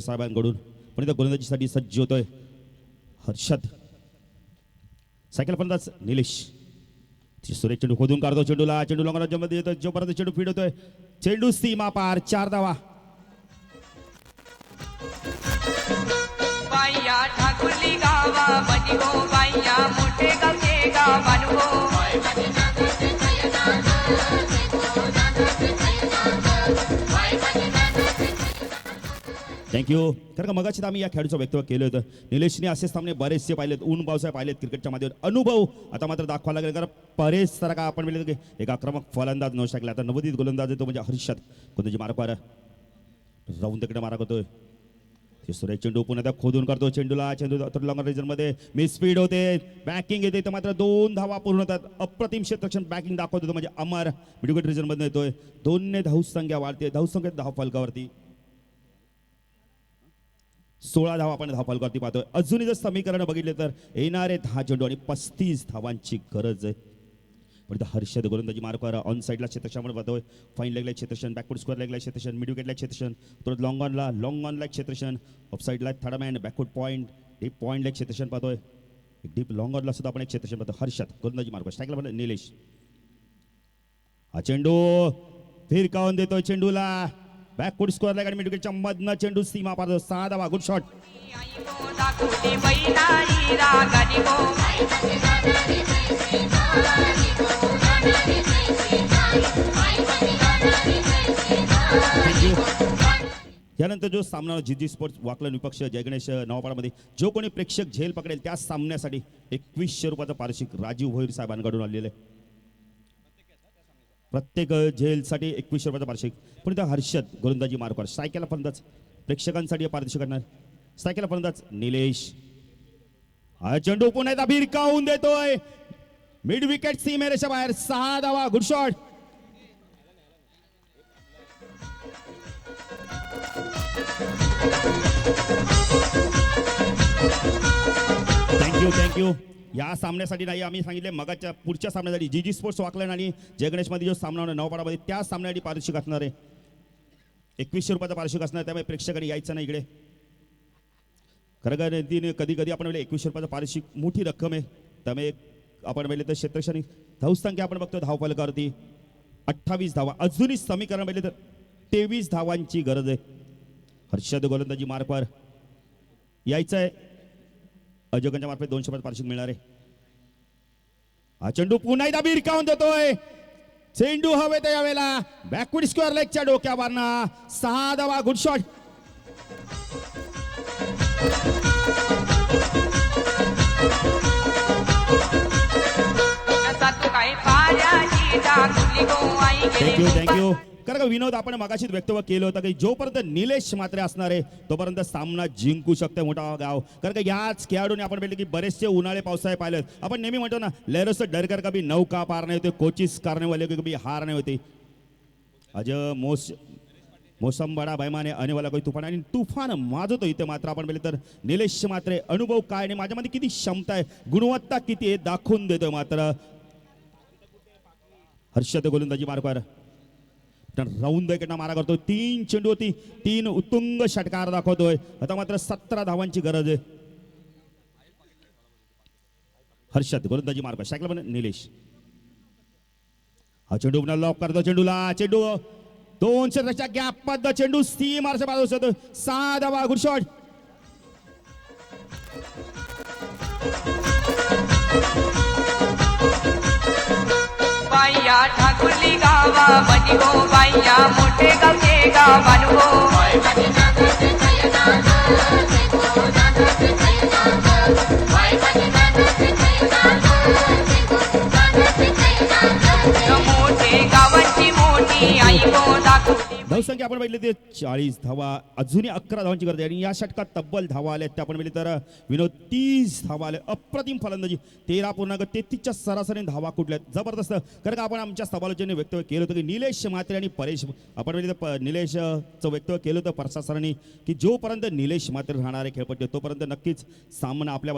साहेबांकडून पण इथं गोलंदाजीसाठी सज्ज होतोय हर्षद. सायकल फलंदाज निलेश. सुरेश चेंडू खोदून काढतो, चेंडूला चेंडू लॉंगमध्ये येतो, जोपर्यंत चेंडू फीड होतोय, चेंडू सीमा पार, 4 धावा. बाया ठाकुरली गावा मनी हो, बाया मोठे गावचे गावान हो. थँक्यू. कारण का मगाशी आम्ही या खेळाडूचं वक्तव्य केलं होतं. निलेशने असे सामने बरेचसे पाहिलेत, ऊन पावसाळे पाहिलेत क्रिकेटच्या मध्ये. अनुभव आता मात्र दाखवा लागेल, कारण बरेच सारा का आपण मिळेल की एक आक्रमक फलंदाज नऊ शकला. आता नवोदित गोलंदाज येतो म्हणजे हर्षद. कोणत्याची मार्कवर राहून तिकडे मारा करतोय. सुरेश चेंडू पुन्हा खोदून करतो, चेंडूला चेंडू लॉंगर रिजन मध्ये मिस स्पीड होते, बॅकिंग येते, तर मात्र 2 धावा पूर्ण होतात. अप्रतिम क्षेत्ररक्षण बॅकिंग दाखवत होतो म्हणजे अमर मिडविकेट रिजन मध्ये येतोय. 2 धावसंख्या वाढते, धावसंख्येत धाव फलकावरती 16 धावा आपण धाव फलकावरती पाहतोय. अजूनही जर समीकरण बघितले तर येणारे 10 चेंडू आणि 35 धावांची गरज आहे. पण इथं हर्षद गोलंदाजी मार्कवर ऑन साईडला क्षेत्रक्षण पाहतोय. फाईन लेगला क्षेत्रक्षण, बॅकवर्ड स्क्वेअर लेगला क्षेत्रक्षण, मिड विकेटला क्षेत्रक्षण, परत लॉंग ऑनला क्षेत्रक्षण, ऑफ साईडला third man, backward point, deep पॉईंटला क्षेत्रक्षण पाहतोय. डीप लॉंग ऑनला सुद्धा आपण एक क्षेत्रक्षण पाहतो. हर्षद गोलंदाजी मार्कवर स्ट्राईकला पण निलेश. हा चेंडू फिरकावून देतोय, चेंडूला बॅकवर्ड स्क्वेअर लेग आणि मिड विकेटच्या मधनं चेंडू सीमा पार, 6 धावा. Good shot. यानंतर जो सामना जी स्पोर्ट्स वाकलन विपक्ष जय गणेश नवापाडामध्ये जो कोणी प्रेक्षक झेल पकडेल त्या सामन्यासाठी 2100 रुपयाचं पारितोषिक राजीव भोईर साहेबांकडून आलेलं आहे. प्रत्येक झेलसाठी 2100 रुपयाचं पारितोषिक. पण इथं हर्षद गोलंदाजी मार्कवर सायकल फलंदाज प्रेक्षकांसाठी पारितोषिक करणार. सायकल फलंदाज निलेश. हा चेंडू पुन्हा एकदा भिरकावून देतोय, मिड विकेट सीमेरेषा बाहेर, 6 धावा. Good shot. थँक्यू. या सामन्यासाठी नाही आम्ही सांगितले मगाच्या पुढच्या सामन्यासाठी जी स्पोर्ट्स वाकलन आणि जय गणेशमध्ये जो सामना होणार नवपाडामध्ये त्या सामन्यासाठी पारितोषिक असणार आहे. 2100 रुपयाचं पारितोषिक असणार. त्यामुळे प्रेक्षकांनी यायचं नाही इकडे. खरं कधी कधी आपण 2100 रुपयाचं पारितोषिक मोठी रक्कम आहे. त्यामुळे आपण पाहिलं तर क्षेत्रक्षणी धावसंख्या आपण बघतो धाव फलकावरती 28 धावा. अजूनही समीकरण पाहिलं तर 23 धावांची गरज आहे. हर्षद गोलंदाजी मार्कवर यायचं आहे. अजोगांच्या मार्फत 200 रुपयाचं पारितोषिक मिळणार आहे. हा चेंडू पुन्हा एकदा भिरकावून देतोय, चेंडू हवेत यावेळेला बॅकवर्ड स्क्वेअर लेगच्या डोक्यावरनं, 6 धावा. Good shot. थँक्यू. कारण का विनोद आपण मगाशीच वक्तव्य केलं होतं की जोपर्यंत निलेश मात्र असणार आहे तोपर्यंत सामना जिंकू शकते मोठा गाव. कारण का याच खेळाडूने आपण पाहिलं की बरेचसे उन्हाळे पावसाळे पाहिलेत. आपण नेहमी म्हणतो ना, लहरों से डर कर कभी नौका पार नहीं होते, कोचिस करने वाले को कभी हार नहीं होती. अज मौसम बडा बैमाने आने वाला कोई तूफान, आणि तुफान माजतो इथे मात्र आपण पाहिलं तर निलेश मात्र अनुभव काय आणि माझ्यामध्ये किती क्षमता आहे, गुणवत्ता किती आहे दाखवून देतोय. मात्र हर्षद गोलंदाजी मार्कवर राऊंड इकडनं मारा करतोय. 3 चेंडू होती, 3 उत्तुंग षटकार दाखवतोय. आता मात्र 17 धावांची गरज आहे. हर्षद गोलंदाजी मार्कवर सायकल पण निलेश. हा चेंडू पुन्हा लॉक करतो, चेंडूला चेंडू 2 क्षेत्राच्या गॅप मध्ये चेंडू सी मारच्या बाजूला 6 धावा. Good shot. बाया ठाकुरली गावा मनी हो, बाया मोठे गावचे गावान हो. मोठे गावांची मोठी आई हो दाखवली. धावसंख्या आपण बघितली ते 40 धावा. अजूनही 11 धावांची गरज आहे आणि या षटकात तब्बल धावा आल्या त्या आपण बघितले तर विनोद 30 धावा आले. अप्रतिम फलंदाजी. 13.33च्या सरासरी धावा कुठल्यात, जबरदस्त. कारण का आपण आमच्या समालोचने वक्तव्य केलं होतं की निलेश मात्रे आणि परेश आपण बघितलं निलेशचं वक्तव्य केलं होतं प्रशासनाने की जोपर्यंत निलेश मात्रे राहणारे खेळपट्टी तोपर्यंत नक्कीच सामना आपल्या